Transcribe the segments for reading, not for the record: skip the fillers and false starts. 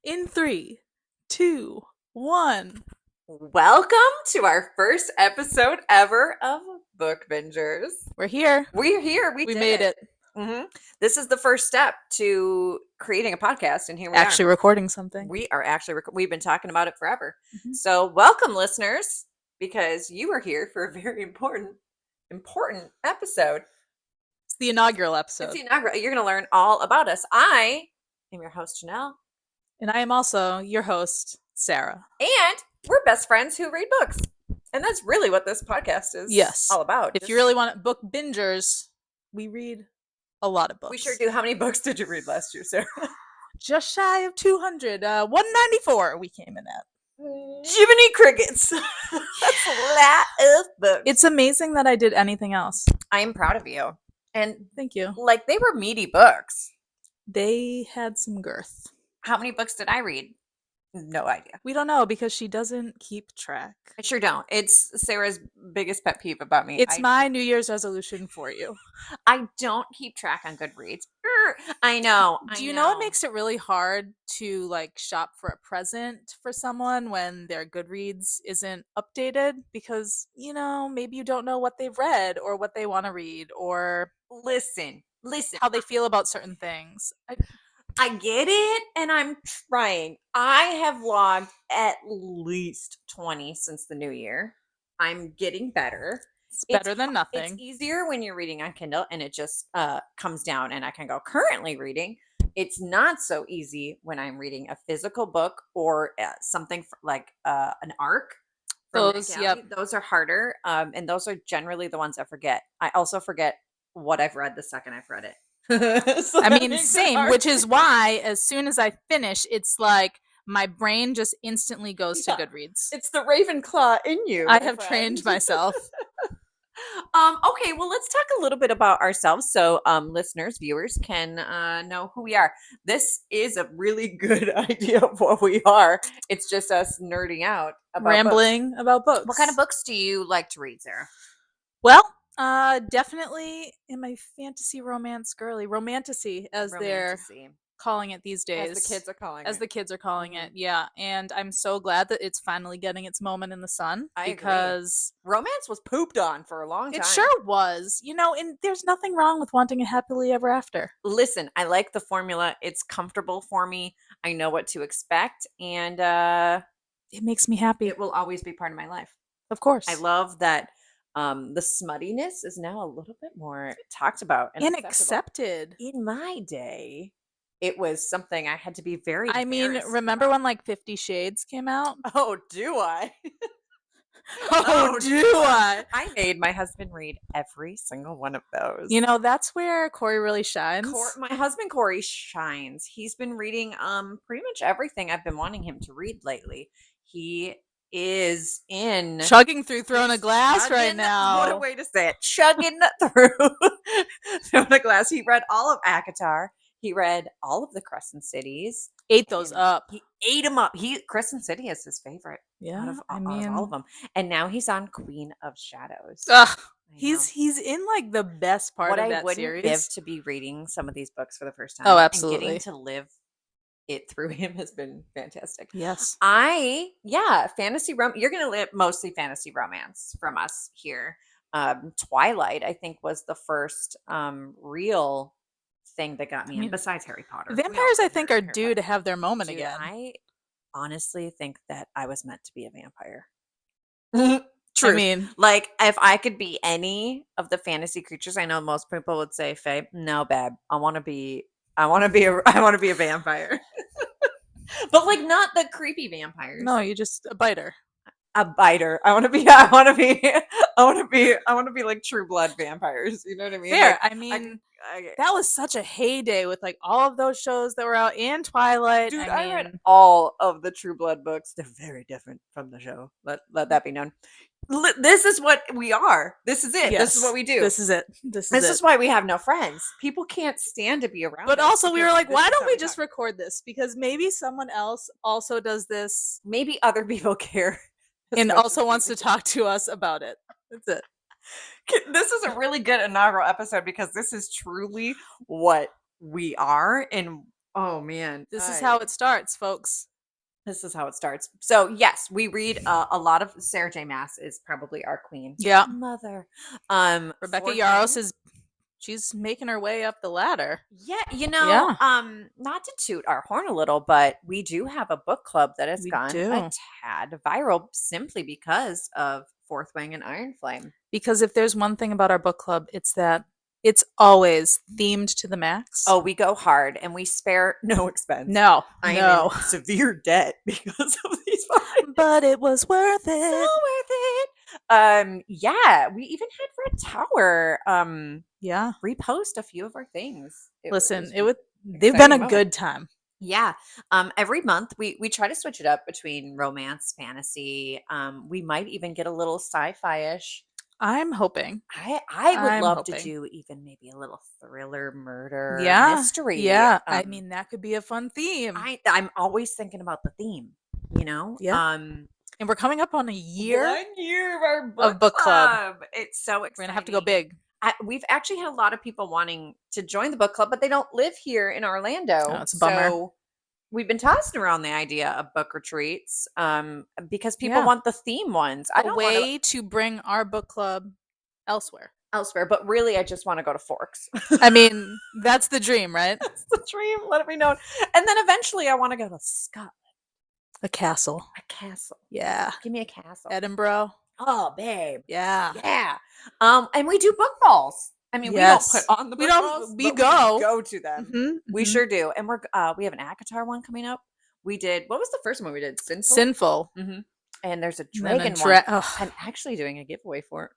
In 3, 2, 1. Welcome to our first episode ever of Book Bingers. We're here. We're here. We did made it. This is the first step to creating a podcast, and here we Actually are. recording something. We are actually we've been talking about it forever. Mhm. So welcome, listeners, because you are here for a very important episode. It's the inaugural episode. It's the inaugural. You're going to learn all about us. I am your host, Janelle. And I am also your host, Sarah. And we're best friends who read books. And that's really what this podcast is all about. If you really want book bingers, we read a lot of books. We sure do. How many books did you read last year, Sarah? Just shy of 200. 194 we came in at. Jiminy Crickets. That's a lot of books. It's amazing that I did anything else. I am proud of you. And thank you. Like, they were meaty books. They had some girth. How many books did I read? No idea. We don't know because she doesn't keep track. I sure don't. It's Sarah's biggest pet peeve about me. It's my New Year's resolution for you. I don't keep track on Goodreads. I know. Do you know it makes it really hard to shop for a present for someone when their Goodreads isn't updated? Because, maybe you don't know what they've read or what they want to read or listen how they feel about certain things. I get it, and I'm trying. I have logged at least 20 since the new year. I'm getting better. It's better than nothing. It's easier when you're reading on Kindle, and it just comes down, and I can go currently reading. It's not so easy when I'm reading a physical book or something like an ARC. Those are harder, and those are generally the ones I forget. I also forget what I've read the second I've read it. So I mean, same, which is why as soon as I finish, it's like my brain just instantly goes to Goodreads. It's the Ravenclaw in you. I have trained myself. Okay, well, let's talk a little bit about ourselves so listeners, viewers can know who we are. This is a really good idea of what we are. It's just us nerding out about rambling about books. What kind of books do you like to read, Sarah? Well, definitely in my fantasy romance girly. Romantasy, as they're calling it these days. As the kids are calling it. Yeah. And I'm so glad that it's finally getting its moment in the sun. Because romance was pooped on for a long time. It sure was. And there's nothing wrong with wanting a happily ever after. Listen, I like the formula. It's comfortable for me. I know what to expect. And it makes me happy. It will always be part of my life. Of course. I love that. The smuttiness is now a little bit more talked about and accepted. In my day, it was something I had to be very remember when 50 Shades came out? Oh, do I? do I? I made my husband read every single one of those. That's where Corey really shines. My husband Corey shines. He's been reading pretty much everything I've been wanting him to read lately. He is in chugging through Throne of Glass right now. What a way to say it. Chugging through Throne of Glass. He read all of ACOTAR. He read all of the Crescent Cities. Ate those up. He ate them up. Crescent City is his favorite. Yeah, out of all of them. And now he's on Queen of Shadows. He's in the best part of that series. What I wouldn't give to be reading some of these books for the first time. Oh, absolutely. And getting to live it through him has been fantastic. Yes. Fantasy you're going to live mostly fantasy romance from us here. Twilight, I think, was the first real thing that got me in, besides Harry Potter. Vampires, I think, are due to have their moment again. I honestly think that I was meant to be a vampire. True. I mean, if I could be any of the fantasy creatures, I know most people would say, Faye, no, babe, I want to be a vampire. But not the creepy vampires. No, you just a biter. A biter. I want to be like True Blood vampires. You know what I mean? Fair. That was such a heyday with all of those shows that were out and Twilight. Dude, I read all of the True Blood books. They're very different from the show. Let that be known. This is what we are. This is it. Yes, this is what we do. This is it. This is why we have no friends. People can't stand to be around. But also we were like, why don't we just record this? Because maybe someone else also does this. Maybe other people care. And also wants to talk to us about it. That's it. This is a really good inaugural episode because this is truly what we are and Oh man, This is how it starts, folks. this is how it starts. So yes, we read a lot of Sarah J. Maas is probably our queen Yeah. mother. Rebecca Four Yarros Things. is she's making her way up the ladder. Yeah, Yeah, not to toot our horn a little, but we do have a book club that has we gone a do. tad viral simply because of Fourth Wing and Iron Flame. Because if there's one thing about our book club, it's that it's always themed to the max. Oh, we go hard and we spare no expense. No, I am no. in severe debt because of these vines. But it was worth So it. worth it. Yeah, we even had Red Tower Yeah. repost a few of our things. Listen, was they've been exciting a moment. good time. Yeah. Every month we try to switch it up between romance, fantasy. We might even get a little sci-fi-ish. I'm hoping. I would I'm love to hoping. do even maybe a little thriller, murder, Yeah. mystery. Yeah. I mean, that could be a fun theme. I'm always thinking about the theme, you know? Yeah. And we're coming up on a year 1 year of our of book club. It's so exciting. We're going to have to go big. We've actually had a lot of people wanting to join the book club, but they don't live here in Orlando. Oh, it's a bummer. So we've been tossing around the idea of book retreats because people want the theme ones. I A don't way want to bring our book club elsewhere. elsewhere, but really I just want to go to Forks. I mean, that's the dream, right? That's the dream. Let it be known. And then eventually I want to go to Scotland. A castle. A castle. Yeah. Give me a castle. Edinburgh. Oh, babe. Yeah. Yeah. And we do book balls. I mean, Yes. we don't put on the book balls, we but go. we go to them. Mm-hmm. We sure do. And we have an ACOTAR one coming up. We did, what was the first one we did? Sinful. Mm-hmm. And there's a And then dragon a one. oh, I'm actually doing a giveaway for it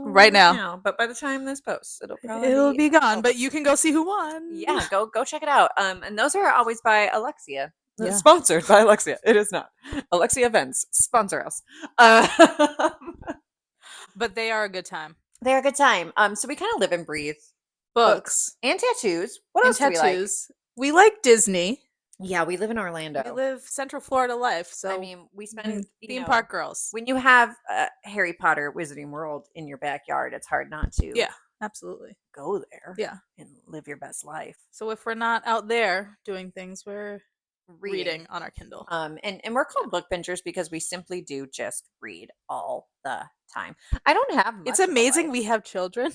right now. But by the time this posts, it'll be gone. over. But you can go see who won. Yeah, go check it out. And those are always by Alluxia. Yeah. Sponsored by Alluxia. It is not. Alluxia Events. Sponsor us. But they are a good time. They're a good time. So we kind of live and breathe Books. and tattoos. What and else tattoos. do we like? We like Disney. Yeah, we live in Orlando. We live Central Florida life. So I mean, we spend theme park girls. When you have Harry Potter Wizarding World in your backyard, it's hard not to. Yeah, absolutely. Go there. Yeah, and live your best life. So if we're not out there doing things, we're reading on our Kindle. And we're called book bingers because we simply do just read all the time. I don't have much. It's amazing we have children.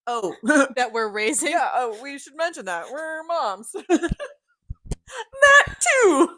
Oh, that we're raising. Yeah. Oh, we should mention that we're moms. That too.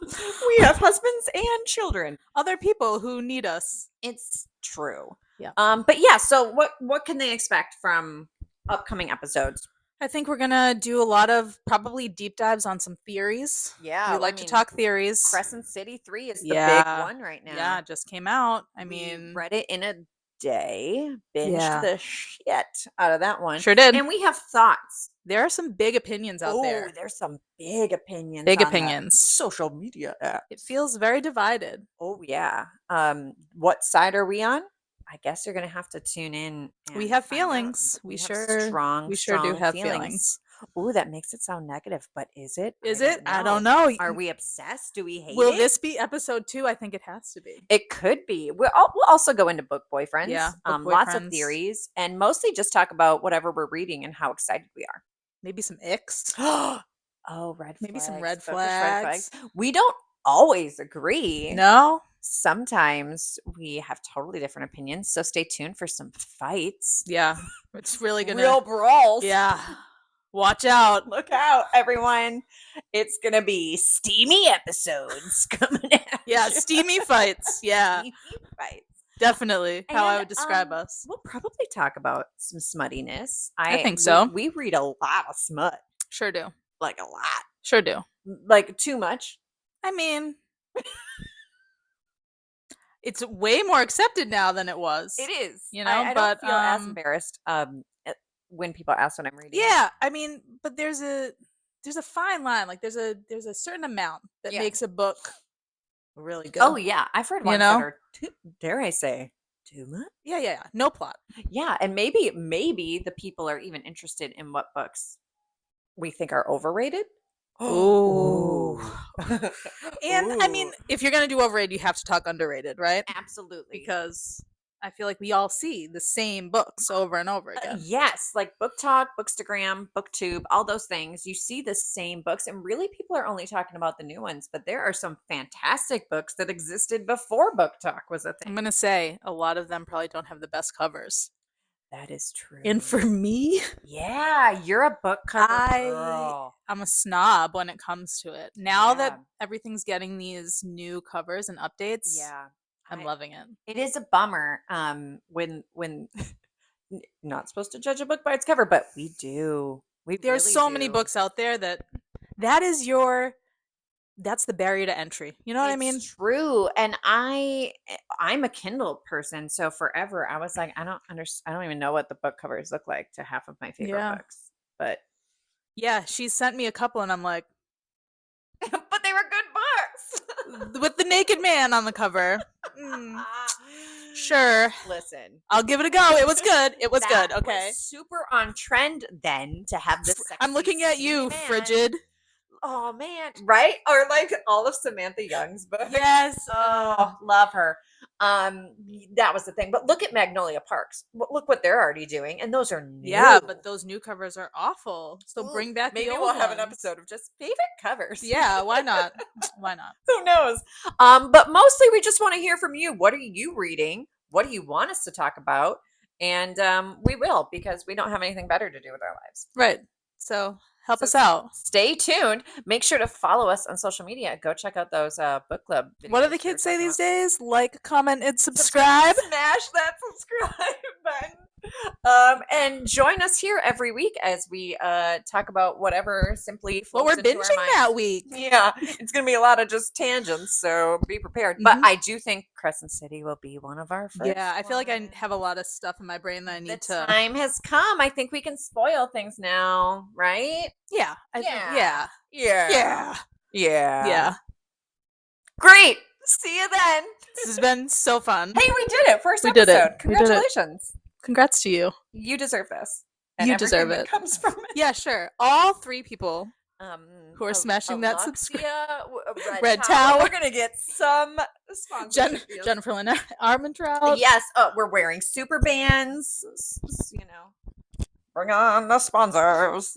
We have husbands and children. Other people who need us. It's true. Yeah. But yeah. So what can they expect from upcoming episodes? I think we're gonna do a lot of probably deep dives on some theories. Yeah, we like to talk theories. Crescent City 3 is the big one right now. Yeah, it just came out. I mean, read it in a day, binged the shit out of that one. Sure did. And we have thoughts. There are some big opinions out there. There's some big opinions. Big on opinions. Social media apps. It feels very divided. Oh yeah. What side are we on? I guess you're gonna have to tune in. We have feelings. We sure do have feelings. Ooh, that makes it sound negative, but is it? Is it? I don't know. Are we obsessed? Do we hate it? Will this be episode 2? I think it has to be. It could be. We'll also go into book boyfriends. Yeah, lots of theories, and mostly just talk about whatever we're reading and how excited we are. Maybe some icks. Oh, red flags. Maybe some red flags. We don't always agree. No. Sometimes we have totally different opinions, so stay tuned for some fights. Yeah, it's really gonna real brawls. Yeah, watch out! Look out, everyone! It's gonna be steamy episodes coming out. Yeah, steamy fights. Yeah, steamy fights. Definitely how I would describe us. We'll probably talk about some smuttiness. I think so. We read a lot of smut. Sure do. Like a lot. Sure do. Like too much. I mean, it's way more accepted now than it was. It is. You know, I don't feel as embarrassed when people ask what I'm reading. Yeah, I mean, but there's a fine line. Like there's a certain amount that makes a book really good. Oh yeah, I've read ones that are dare I say too much. Yeah. No plot. Yeah, and maybe the people are even interested in what books we think are overrated. Oh. And I mean, if you're gonna do overrated, you have to talk underrated, right? Absolutely. Because I feel like we all see the same books over and over again. Yes, like Book Talk, Bookstagram, BookTube, all those things. You see the same books, and really people are only talking about the new ones, but there are some fantastic books that existed before Book Talk was a thing. I'm going to say a lot of them probably don't have the best covers. That is true. And for me, Yeah, you're a book cover girl. I'm a snob when it comes to it. Now Yeah. that everything's getting these new covers and updates, Yeah. I'm loving it. It is a bummer when not supposed to judge a book by its cover, but we do. We There's really so many do. books out there that's the barrier to entry. You know what I mean? It's true. And I'm a Kindle person, so forever I was like, I don't even know what the book covers look like to half of my favorite books. But yeah, she sent me a couple and I'm like, but they were good books. with the naked man on the cover. Sure. Listen. I'll give it a go. It was good. It was good. Okay. Was super on trend then to have this sexy I'm looking at you, man. Frigid. Oh man, right? Or like all of Samantha Young's books. Yes. Oh, love her. That was the thing. But look at Magnolia Parks. Look what they're already doing, and those are new. Yeah, but those new covers are awful. So bring back maybe the old we'll have an ones. episode of just favorite covers. Yeah, why not? Why not? Who knows? But mostly we just want to hear from you. What are you reading? What do you want us to talk about? And we will, because we don't have anything better to do with our lives. Right. So help us out. Stay tuned. Make sure to follow us on social media. Go check out those book club videos. What do the kids say these days? Like, comment, and subscribe. Smash that subscribe button. And join us here every week as we talk about whatever simply floats What we're into our binging mind. that week. Yeah, it's going to be a lot of just tangents, so be prepared. But I do think Crescent City will be one of our first. Yeah, I feel like I have a lot of stuff in my brain that I need to. The time has come. I think we can spoil things now, right? Yeah. Yeah. Great. See you then. This has been so fun. Hey, we did it. First We episode. did it. Congratulations. Congrats to you. You deserve this. You deserve it. That comes from it. Yeah, sure. All 3 people who are smashing that subscribe. Red Tower. We're gonna get some sponsorship. Jennifer Lynn Armentrout. Yes. We're wearing super bands. You know, bring on the sponsors.